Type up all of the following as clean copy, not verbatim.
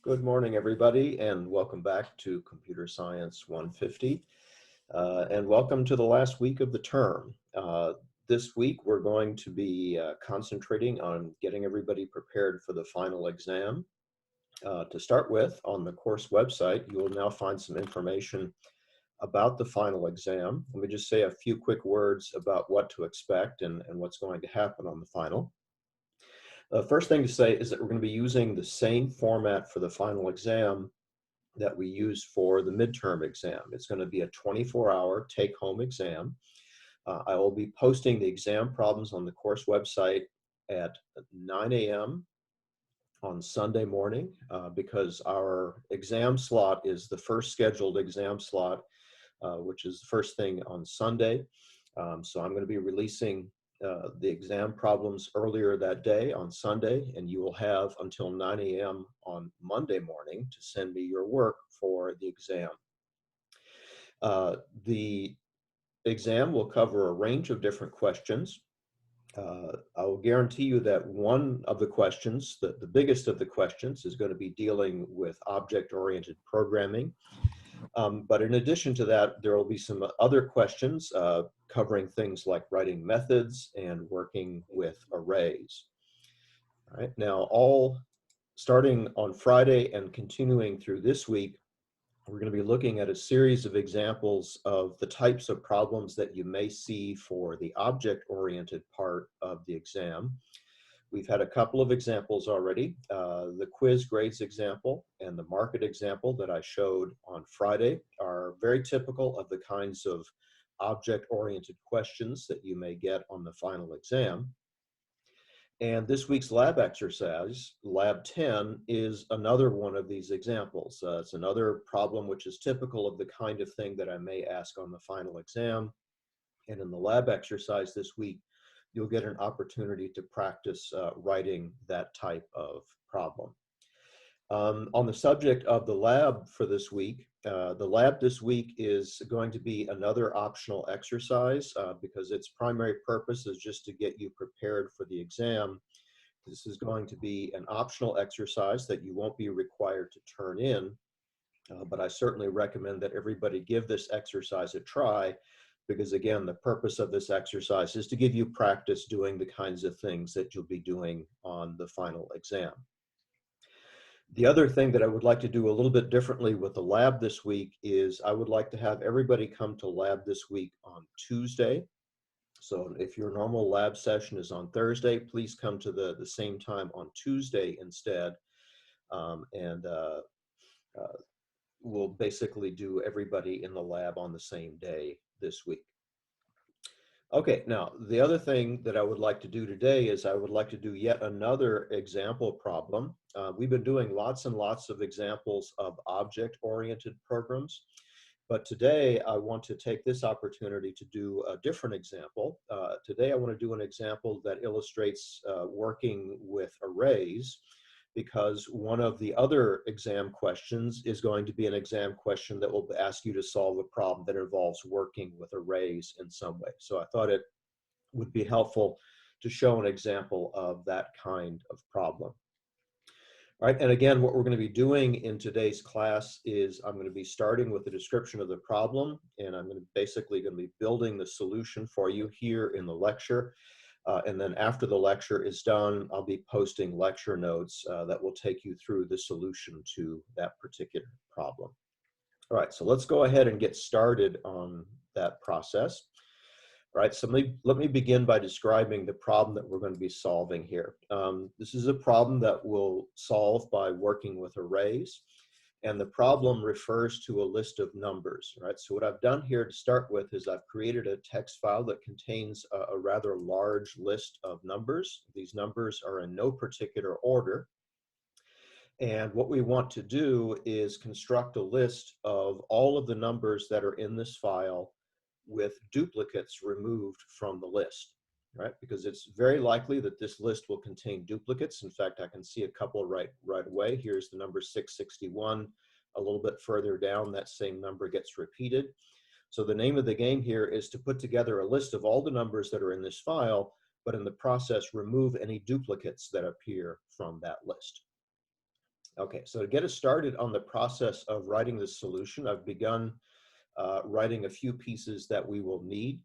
Good morning, everybody, and welcome back to Computer Science 150. And welcome to the last week of the term. This week, we're going to be concentrating on getting everybody prepared for the final exam. To start with, on the course website, you will now find some information about the final exam. Let me just say a few quick words about what to expect and what's going to happen on the final. The first thing to say is that we're going to be using the same format for the final exam that we use for the midterm exam. It's going to be a 24-hour take-home exam. I will be posting the exam problems on the course website at 9 a.m. on Sunday morning because our exam slot is the first scheduled exam slot, which is the first thing on Sunday. So I'm going to be releasing the exam problems earlier that day on Sunday, and you will have until 9 a.m. on Monday morning to send me your work for the exam. The exam will cover a range of different questions. I will guarantee you that one of the questions, the biggest of the questions, is going to be dealing with object-oriented programming. But in addition to that, there will be some other questions covering things like writing methods and working with arrays. All right, now all starting on Friday and continuing through this week, we're going to be looking at a series of examples of the types of problems that you may see for the object-oriented part of the exam. We've had a couple of examples already. The quiz grades example and the market example that I showed on Friday are very typical of the kinds of object-oriented questions that you may get on the final exam. And this week's lab exercise, Lab 10, is another one of these examples. It's another problem which is typical of the kind of thing that I may ask on the final exam. And in the lab exercise this week, you'll get an opportunity to practice writing that type of problem. On the subject of the lab for this week, the lab this week is going to be another optional exercise because its primary purpose is just to get you prepared for the exam. This is going to be an optional exercise that you won't be required to turn in, but I certainly recommend that everybody give this exercise a try because, again, the purpose of this exercise is to give you practice doing the kinds of things that you'll be doing on the final exam. The other thing that I would like to do a little bit differently with the lab this week is I would like to have everybody come to lab this week on Tuesday. So if your normal lab session is on Thursday, please come to the same time on Tuesday instead. We'll basically do everybody in the lab on the same day this week. Okay, now the other thing that I would like to do today is I would like to do yet another example problem. We've been doing lots and lots of examples of object-oriented programs, but today I want to take this opportunity to do a different example. Today I want to do an example that illustrates working with arrays, because one of the other exam questions is going to be an exam question that will ask you to solve a problem that involves working with arrays in some way. So I thought it would be helpful to show an example of that kind of problem. All right, and again, what we're going to be doing in today's class is I'm going to be starting with a description of the problem, and I'm basically going to be building the solution for you here in the lecture. And then after the lecture is done, I'll be posting lecture notes that will take you through the solution to that particular problem. All right, so let's go ahead and get started on that process. All right, so let me begin by describing the problem that we're going to be solving here. This is a problem that we'll solve by working with arrays. And the problem refers to a list of numbers, right? So what I've done here to start with is I've created a text file that contains a rather large list of numbers. These numbers are in no particular order. And what we want to do is construct a list of all of the numbers that are in this file with duplicates removed from the list. Right, because it's very likely that this list will contain duplicates. In fact, I can see a couple right away. Here's the number 661. A little bit further down, that same number gets repeated. So the name of the game here is to put together a list of all the numbers that are in this file, but in the process, remove any duplicates that appear from that list. Okay, so to get us started on the process of writing the solution, I've begun writing a few pieces that we will need.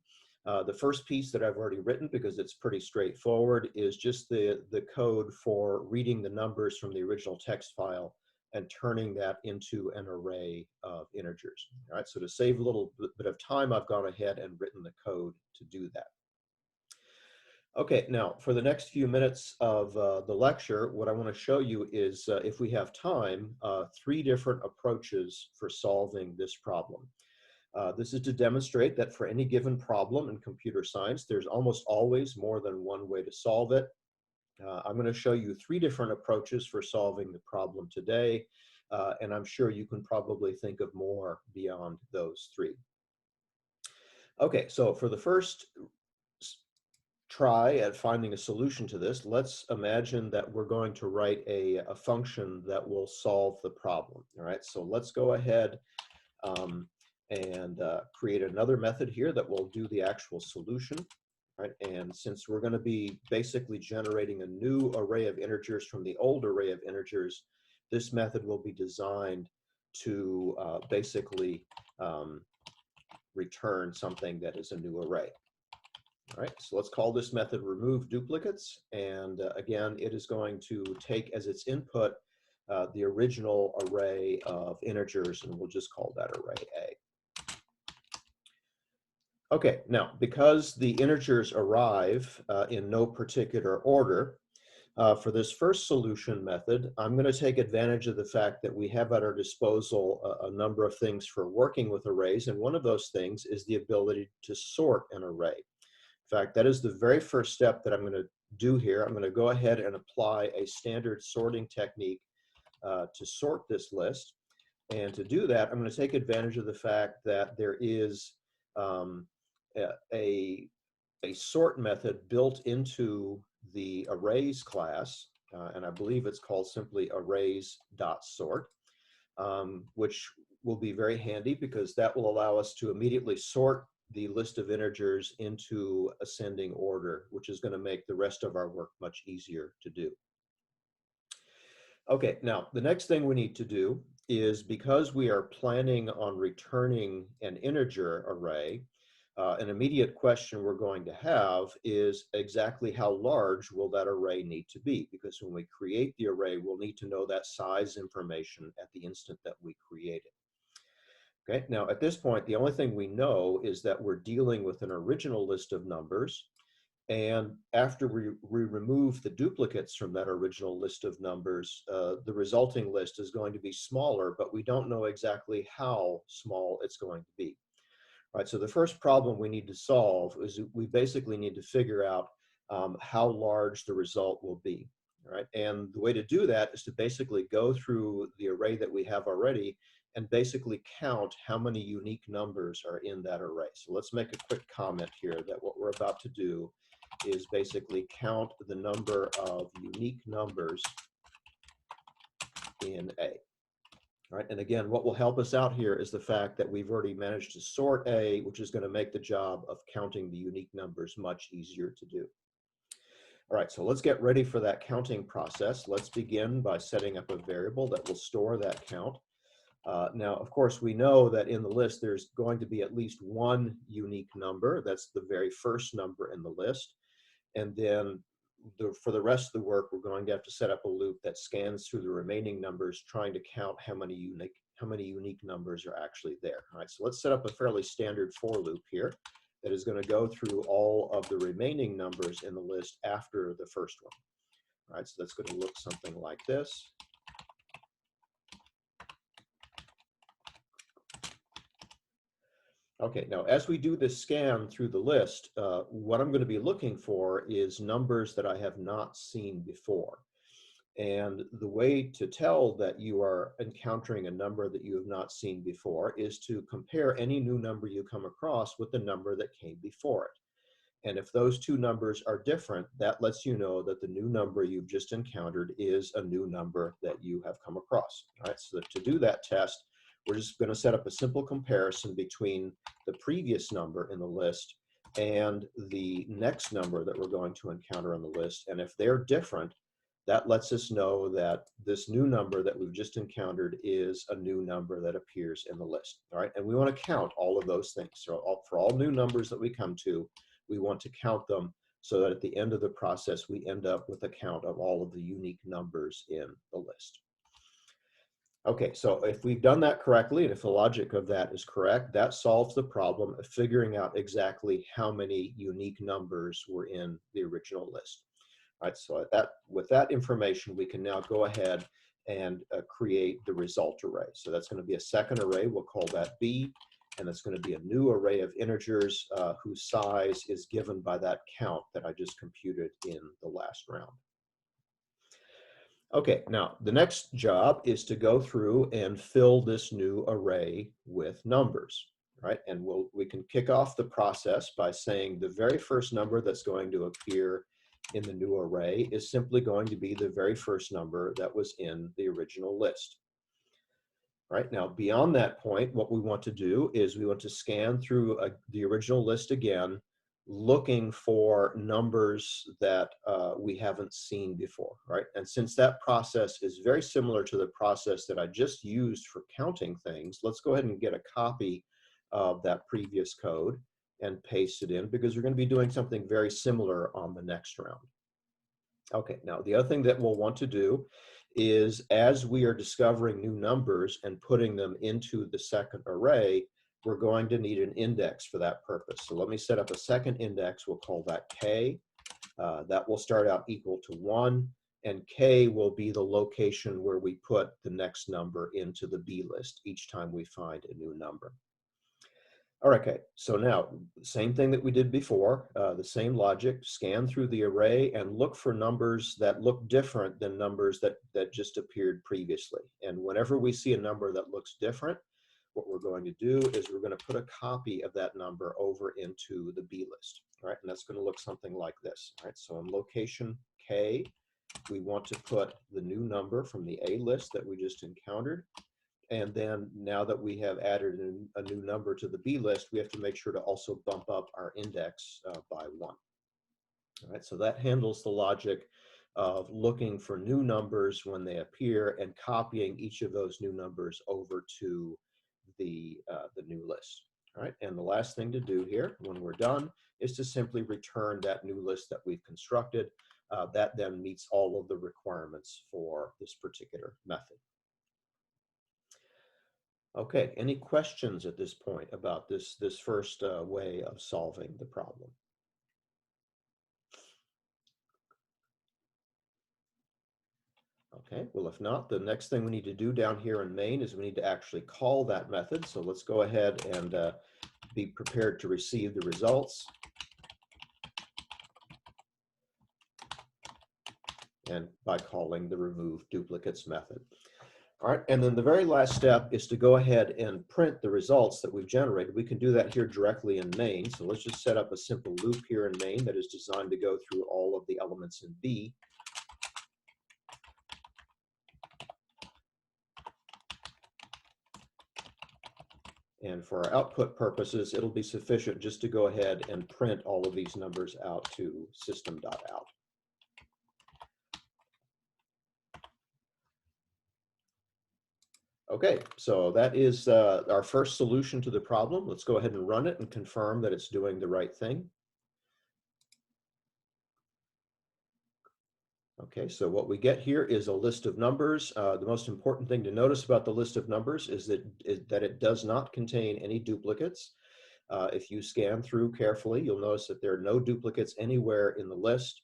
The first piece that I've already written, because it's pretty straightforward, is just the code for reading the numbers from the original text file and turning that into an array of integers. All right, so to save a little bit of time, I've gone ahead and written the code to do that. Okay, now for the next few minutes of the lecture, what I want to show you is, if we have time, 3 different approaches for solving this problem. This is to demonstrate that for any given problem in computer science, there's almost always more than one way to solve it. I'm going to show you 3 different approaches for solving the problem today, and I'm sure you can probably think of more beyond those 3. Okay, so for the first try at finding a solution to this, let's imagine that we're going to write a function that will solve the problem. All right, so let's go ahead and create another method here that will do the actual solution. Right, and since we're going to be basically generating a new array of integers from the old array of integers, this method will be designed to basically return something that is a new array. All right, so let's call this method remove duplicates. And again, it is going to take as its input the original array of integers, and we'll just call that array A. Okay, now because the integers arrive in no particular order, for this first solution method, I'm going to take advantage of the fact that we have at our disposal a number of things for working with arrays, and one of those things is the ability to sort an array. In fact, that is the very first step that I'm going to do here. I'm going to go ahead and apply a standard sorting technique to sort this list. And to do that, I'm going to take advantage of the fact that there is a sort method built into the arrays class, and I believe it's called simply arrays.sort, which will be very handy because that will allow us to immediately sort the list of integers into ascending order, which is going to make the rest of our work much easier to do. Okay, now the next thing we need to do is, because we are planning on returning an integer array, an immediate question we're going to have is exactly how large will that array need to be? Because when we create the array, we'll need to know that size information at the instant that we create it. Okay, now at this point, the only thing we know is that we're dealing with an original list of numbers, and after we remove the duplicates from that original list of numbers, the resulting list is going to be smaller, but we don't know exactly how small it's going to be. All right, so the first problem we need to solve is we basically need to figure out how large the result will be. All right, and the way to do that is to basically go through the array that we have already and basically count how many unique numbers are in that array. So let's make a quick comment here that what we're about to do is basically count the number of unique numbers in A. All right, and again, what will help us out here is the fact that we've already managed to sort A, which is going to make the job of counting the unique numbers much easier to do. All right, so let's get ready for that counting process. Let's begin by setting up a variable that will store that count. Now, of course, we know that in the list, there's going to be at least one unique number. That's the very first number in the list. And then for the rest of the work, we're going to have to set up a loop that scans through the remaining numbers, trying to count how many unique numbers are actually there. All right, so let's set up a fairly standard for loop here that is going to go through all of the remaining numbers in the list after the first one. All right, so that's going to look something like this. Okay, now as we do this scan through the list, what I'm going to be looking for is numbers that I have not seen before. And the way to tell that you are encountering a number that you have not seen before is to compare any new number you come across with the number that came before it. And if those two numbers are different, that lets you know that the new number you've just encountered is a new number that you have come across. All right, so to do that test, we're just going to set up a simple comparison between the previous number in the list and the next number that we're going to encounter on the list. And if they're different, that lets us know that this new number that we've just encountered is a new number that appears in the list. All right, and we want to count all of those things. So for all new numbers that we come to, we want to count them so that at the end of the process, we end up with a count of all of the unique numbers in the list. Okay, so if we've done that correctly, and if the logic of that is correct, that solves the problem of figuring out exactly how many unique numbers were in the original list. All right, so with that information, we can now go ahead and create the result array. So that's going to be a second array. We'll call that B, and it's going to be a new array of integers whose size is given by that count that I just computed in the last round. Okay, now the next job is to go through and fill this new array with numbers, right? And we can kick off the process by saying the very first number that's going to appear in the new array is simply going to be the very first number that was in the original list. Right now, beyond that point, what we want to do is we want to scan through the original list again, looking for numbers that we haven't seen before, right? And since that process is very similar to the process that I just used for counting things, let's go ahead and get a copy of that previous code and paste it in, because we're going to be doing something very similar on the next round. Okay, now the other thing that we'll want to do is, as we are discovering new numbers and putting them into the second array, we're going to need an index for that purpose. So let me set up a second index. We'll call that K. That will start out equal to 1, and K will be the location where we put the next number into the B list each time we find a new number. All right, okay, so now, same thing that we did before, the same logic, scan through the array and look for numbers that look different than numbers that just appeared previously. And whenever we see a number that looks different, what we're going to do is we're going to put a copy of that number over into the B list, right? And that's going to look something like this, right? So in location K, we want to put the new number from the A list that we just encountered. And then now that we have added a new number to the B list, we have to make sure to also bump up our index by 1. All right, so that handles the logic of looking for new numbers when they appear and copying each of those new numbers over to the new list. All right, and the last thing to do here when we're done is to simply return that new list that we've constructed. That then meets all of the requirements for this particular method. Okay, any questions at this point about this first way of solving the problem? Okay, well, if not, the next thing we need to do down here in main is we need to actually call that method. So let's go ahead and be prepared to receive the results. And by calling the remove duplicates method. All right, and then the very last step is to go ahead and print the results that we've generated. We can do that here directly in main. So let's just set up a simple loop here in main that is designed to go through all of the elements in B. And for our output purposes, it'll be sufficient just to go ahead and print all of these numbers out to system.out. Okay, so that is our first solution to the problem. Let's go ahead and run it and confirm that it's doing the right thing. Okay, so what we get here is a list of numbers. The most important thing to notice about the list of numbers is that it does not contain any duplicates. If you scan through carefully, you'll notice that there are no duplicates anywhere in the list.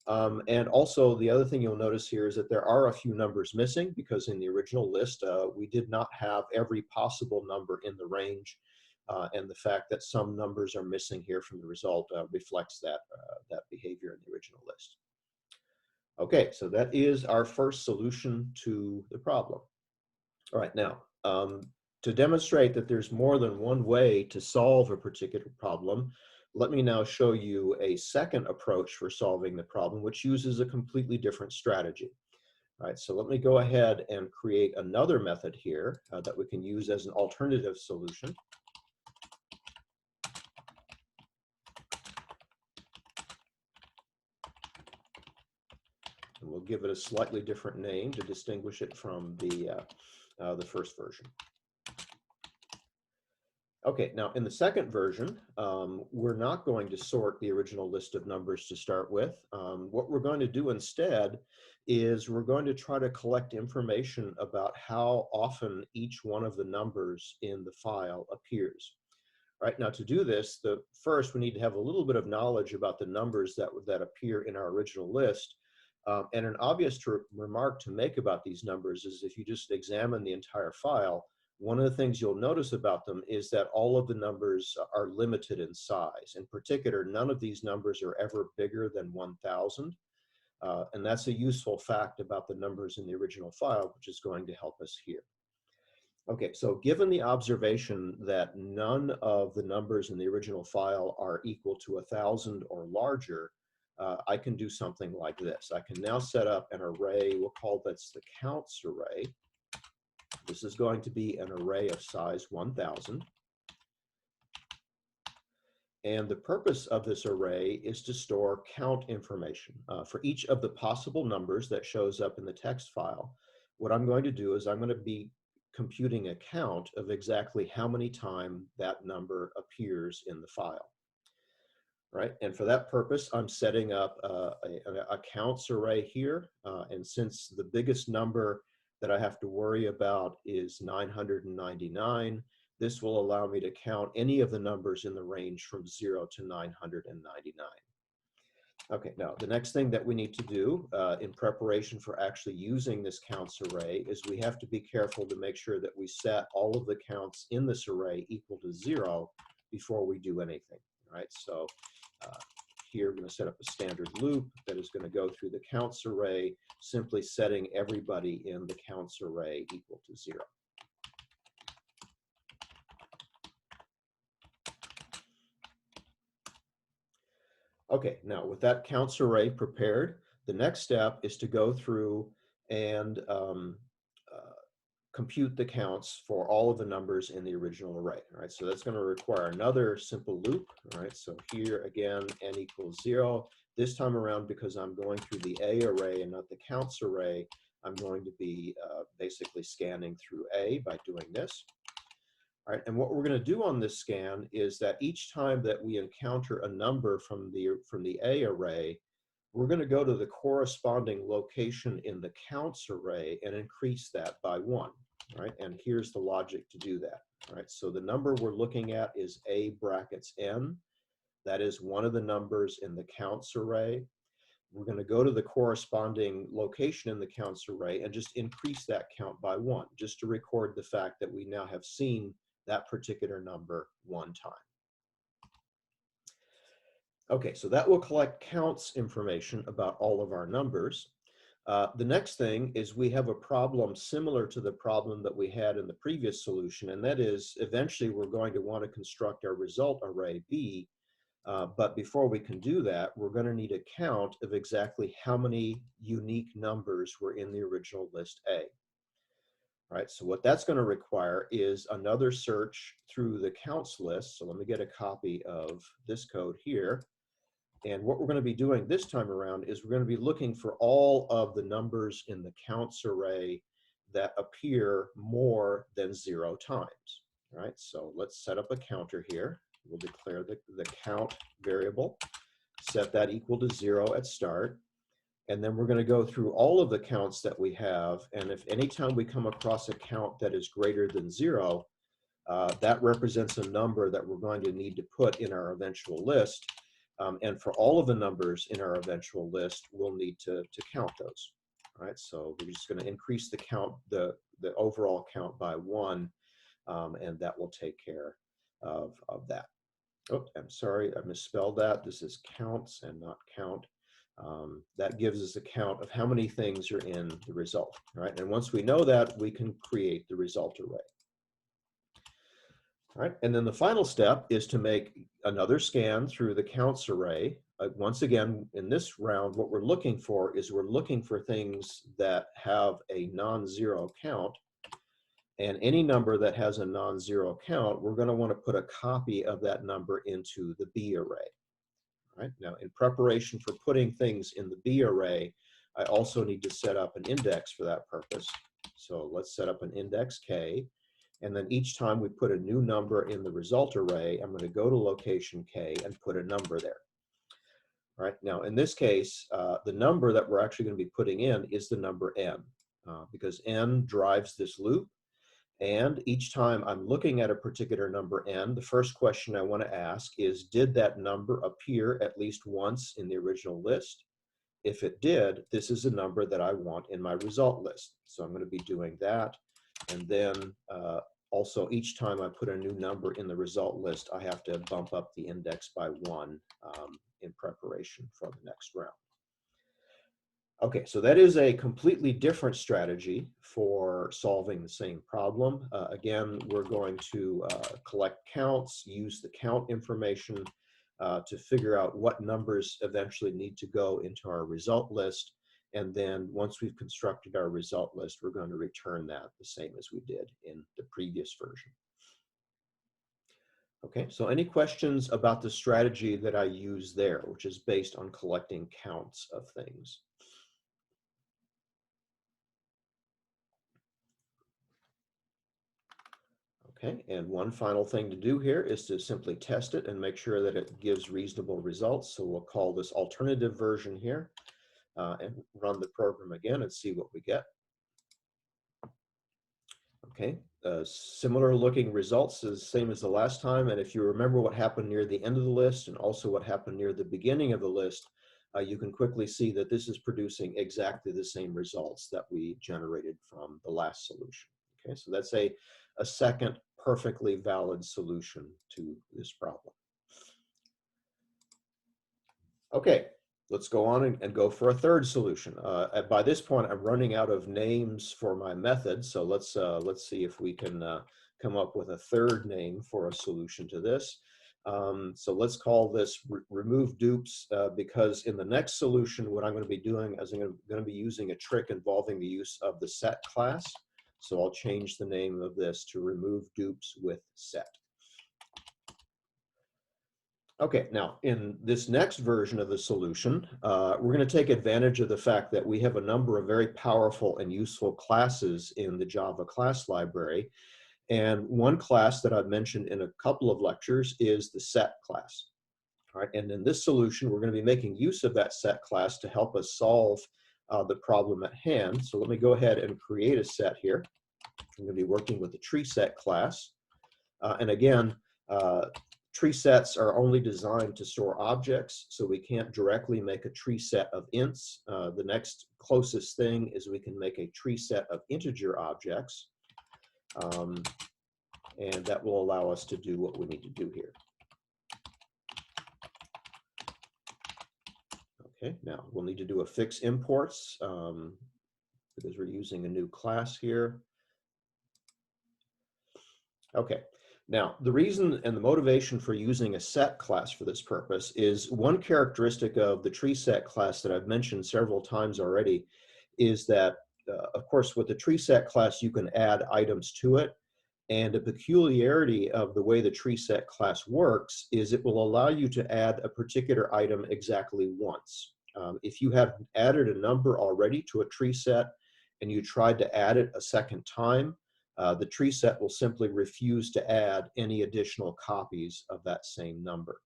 And also, the other thing you'll notice here is that there are a few numbers missing, because in the original list, we did not have every possible number in the range. And the fact that some numbers are missing here from the result reflects that behavior in the original list. Okay, so that is our first solution to the problem. All right, now, to demonstrate that there's more than one way to solve a particular problem, let me now show you a second approach for solving the problem, which uses a completely different strategy. All right, so let me go ahead and create another method here that we can use as an alternative solution. And we'll give it a slightly different name to distinguish it from the first version. Okay, now in the second version, we're not going to sort the original list of numbers to start with. What we're going to do instead is we're going to try to collect information about how often each one of the numbers in the file appears. Right, now to do this, first we need to have a little bit of knowledge about the numbers that appear in our original list. And an obvious remark to make about these numbers is if you just examine the entire file, one of the things you'll notice about them is that all of the numbers are limited in size. In particular, none of these numbers are ever bigger than 1,000. And that's a useful fact about the numbers in the original file, which is going to help us here. Okay, so given the observation that none of the numbers in the original file are equal to 1,000 or larger, I can do something like this. I can now set up an array. We'll call this the counts array. This is going to be an array of size 1,000. And the purpose of this array is to store count information. For each of the possible numbers that shows up in the text file, what I'm going to do is I'm going to be computing a count of exactly how many times that number appears in the file. Right, and for that purpose, I'm setting up a counts array here. And since the biggest number that I have to worry about is 999, this will allow me to count any of the numbers in the range from 0 to 999. Okay, now the next thing that we need to do in preparation for actually using this counts array is we have to be careful to make sure that we set all of the counts in this array equal to 0 before we do anything, right? So here we're going to set up a standard loop that is going to go through the counts array, simply setting everybody in the counts array equal to 0. Okay, now with that counts array prepared, the next step is to go through and compute the counts for all of the numbers in the original array. All right, so that's going to require another simple loop. All right, so here again, n equals 0. This time around, because I'm going through the A array and not the counts array, I'm going to be basically scanning through A by doing this. All right, and what we're going to do on this scan is that each time that we encounter a number from the A array, we're going to go to the corresponding location in the counts array and increase that by 1. Right, and here's the logic to do that. All right, so the number we're looking at is A brackets n. That is one of the numbers in the counts array. We're going to go to the corresponding location in the counts array and just increase that count by 1, just to record the fact that we now have seen that particular number one time. Okay, so that will collect counts information about all of our numbers. The next thing is we have a problem similar to the problem that we had in the previous solution, and that is eventually we're going to want to construct our result array B, but before we can do that, we're going to need a count of exactly how many unique numbers were in the original list A. Right, so what that's going to require is another search through the counts list. So let me get a copy of this code here. And what we're going to be doing this time around is we're going to be looking for all of the numbers in the counts array that appear more than 0 times. All right, so let's set up a counter here. We'll declare the count variable, set that equal to 0 at start. And then we're going to go through all of the counts that we have. And if anytime we come across a count that is greater than 0, that represents a number that we're going to need to put in our eventual list. And for all of the numbers in our eventual list, we'll need to count those. All right, so we're just going to increase the count, the overall count by 1, and that will take care of that. Oh, I'm sorry, I misspelled that. This is counts and not count. That gives us a count of how many things are in the result, right? And once we know that, we can create the result array. All right, and then the final step is to make another scan through the counts array. Once again, in this round, what we're looking for is we're looking for things that have a non-zero count. And any number that has a non-zero count, we're going to want to put a copy of that number into the B array. Right? Now, in preparation for putting things in the B array, I also need to set up an index for that purpose. So let's set up an index k. And then each time we put a new number in the result array, I'm going to go to location k and put a number there. Right now, in this case, the number that we're actually going to be putting in is the number n, because n drives this loop. And each time I'm looking at a particular number n, the first question I want to ask is, did that number appear at least once in the original list? If it did, this is a number that I want in my result list. So I'm going to be doing that. And then also, each time I put a new number in the result list, I have to bump up the index by 1 in preparation for the next round. Okay, so that is a completely different strategy for solving the same problem. Again, we're going to collect counts, use the count information to figure out what numbers eventually need to go into our result list. And then once we've constructed our result list, we're going to return that the same as we did in the previous version. Okay, so any questions about the strategy that I use there, which is based on collecting counts of things? Okay, and one final thing to do here is to simply test it and make sure that it gives reasonable results. So we'll call this alternative version here and run the program again and see what we get. Okay, similar looking results, is the same as the last time. And if you remember what happened near the end of the list and also what happened near the beginning of the list, you can quickly see that this is producing exactly the same results that we generated from the last solution. Okay, so that's a second perfectly valid solution to this problem. Okay, let's go on and go for a third solution. By this point, I'm running out of names for my method, so let's see if we can come up with a third name for a solution to this. So let's call this remove dupes, because in the next solution, what I'm going to be doing is I'm going to be using a trick involving the use of the set class. So I'll change the name of this to remove dupes with set. Okay, now in this next version of the solution, we're going to take advantage of the fact that we have a number of very powerful and useful classes in the Java class library. And one class that I've mentioned in a couple of lectures is the set class. All right, and in this solution, we're going to be making use of that set class to help us solve the problem at hand. So let me go ahead and create a set here. I'm going to be working with the tree set class. And again, tree sets are only designed to store objects, so we can't directly make a tree set of ints. The next closest thing is we can make a tree set of integer objects, and that will allow us to do what we need to do here. Okay, now we'll need to do a fix imports because we're using a new class here. Okay, now the reason and the motivation for using a set class for this purpose is one characteristic of the tree set class that I've mentioned several times already is that, of course, with the tree set class, you can add items to it. And a peculiarity of the way the tree set class works is it will allow you to add a particular item exactly once. If you have added a number already to a tree set and you tried to add it a second time, the tree set will simply refuse to add any additional copies of that same number.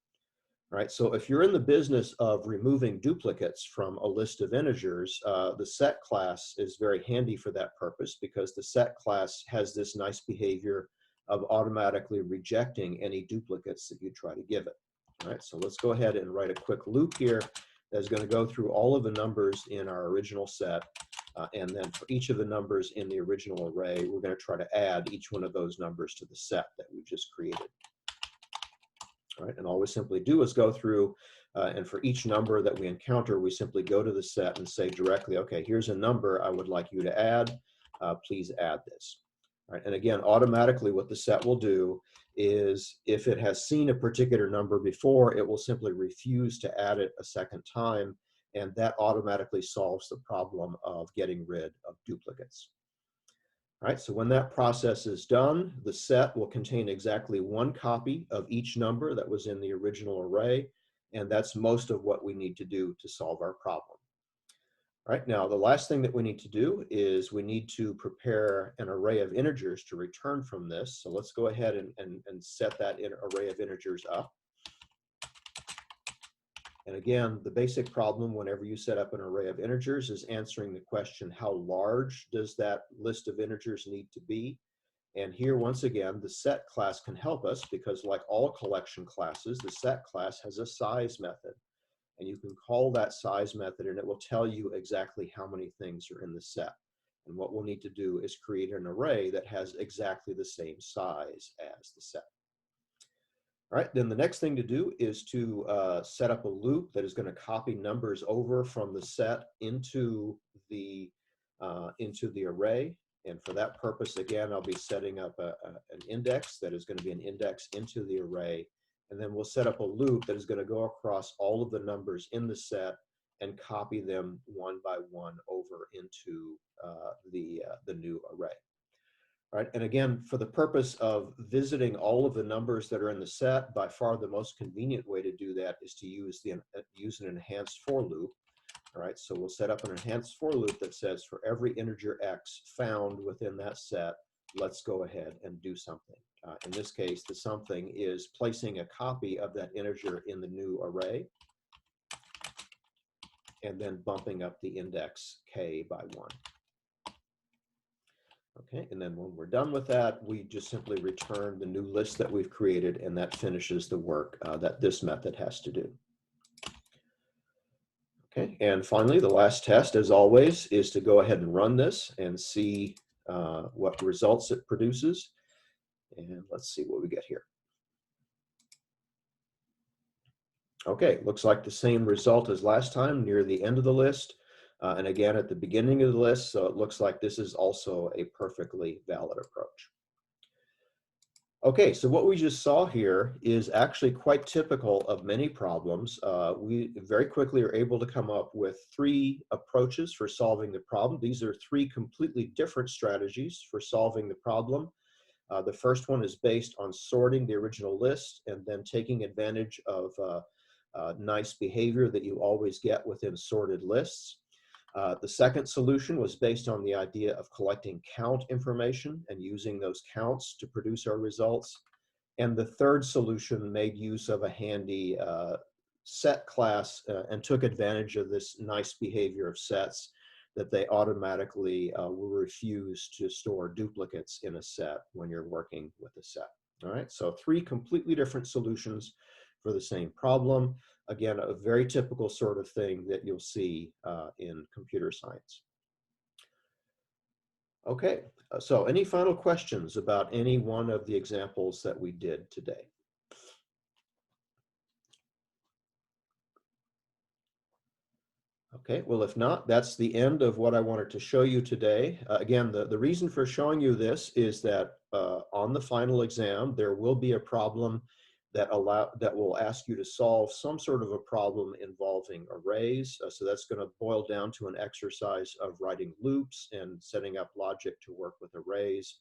Right? So if you're in the business of removing duplicates from a list of integers, the set class is very handy for that purpose because the set class has this nice behavior of automatically rejecting any duplicates that you try to give it. All right, so let's go ahead and write a quick loop here that's going to go through all of the numbers in our original set. And then for each of the numbers in the original array, we're going to try to add each one of those numbers to the set that we just created. All right, and all we simply do is go through, and for each number that we encounter, we simply go to the set and say directly, okay, here's a number I would like you to add. Please add this. All right, and again, automatically what the set will do is if it has seen a particular number before, it will simply refuse to add it a second time, and that automatically solves the problem of getting rid of duplicates. All right, so when that process is done, the set will contain exactly one copy of each number that was in the original array, and that's most of what we need to do to solve our problem. All right, now the last thing that we need to do is we need to prepare an array of integers to return from this. So let's go ahead and set that array of integers up. And again, the basic problem whenever you set up an array of integers is answering the question, how large does that list of integers need to be? And here, once again, the set class can help us because like all collection classes, the set class has a size method. And you can call that size method and it will tell you exactly how many things are in the set. And what we'll need to do is create an array that has exactly the same size as the set. All right, then the next thing to do is to set up a loop that is going to copy numbers over from the set into the array. And for that purpose, again, I'll be setting up an index that is going to be an index into the array. And then we'll set up a loop that is going to go across all of the numbers in the set and copy them one by one over into the new array. All right, and again, for the purpose of visiting all of the numbers that are in the set, by far the most convenient way to do that is to use an enhanced for loop. All right, so we'll set up an enhanced for loop that says for every integer x found within that set, let's go ahead and do something. In this case, the something is placing a copy of that integer in the new array and then bumping up the index k by 1. Okay, and then when we're done with that, we just simply return the new list that we've created, and that finishes the work that this method has to do. Okay, and finally, the last test, as always, is to go ahead and run this and see what results it produces. And let's see what we get here. Okay, looks like the same result as last time near the end of the list. And again, at the beginning of the list, so it looks like this is also a perfectly valid approach. Okay, so what we just saw here is actually quite typical of many problems. We very quickly are able to come up with 3 approaches for solving the problem. These are 3 completely different strategies for solving the problem. The first one is based on sorting the original list and then taking advantage of nice behavior that you always get within sorted lists. The second solution was based on the idea of collecting count information and using those counts to produce our results. And the third solution made use of a handy set class and took advantage of this nice behavior of sets that they automatically will refuse to store duplicates in a set when you're working with a set. All right, so 3 completely different solutions for the same problem. Again, a very typical sort of thing that you'll see in computer science. Okay, so any final questions about any one of the examples that we did today? Okay, well, if not, that's the end of what I wanted to show you today. Again, the reason for showing you this is that on the final exam, there will be a problem that will ask you to solve some sort of a problem involving arrays. So that's going to boil down to an exercise of writing loops and setting up logic to work with arrays.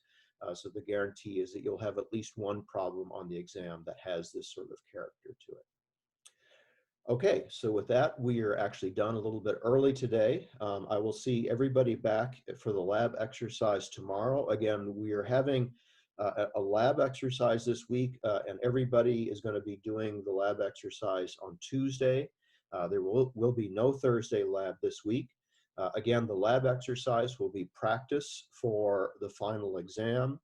So the guarantee is that you'll have at least one problem on the exam that has this sort of character to it. Okay, so with that, we are actually done a little bit early today. I will see everybody back for the lab exercise tomorrow. Again, we are having a lab exercise this week, and everybody is going to be doing the lab exercise on Tuesday. There will be no Thursday lab this week. Again, the lab exercise will be practice for the final exam,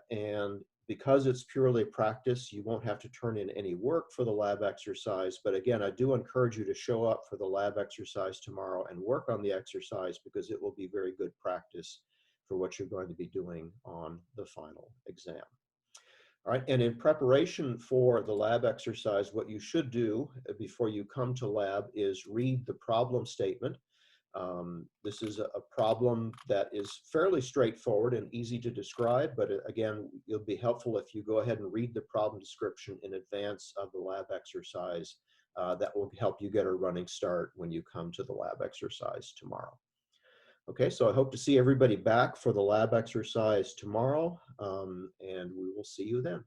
and because it's purely practice, you won't have to turn in any work for the lab exercise. But again, I do encourage you to show up for the lab exercise tomorrow and work on the exercise because it will be very good practice for what you're going to be doing on the final exam. All right, and in preparation for the lab exercise, what you should do before you come to lab is read the problem statement. This is a problem that is fairly straightforward and easy to describe, but again, it'll be helpful if you go ahead and read the problem description in advance of the lab exercise. That will help you get a running start when you come to the lab exercise tomorrow. Okay, so I hope to see everybody back for the lab exercise tomorrow, and we will see you then.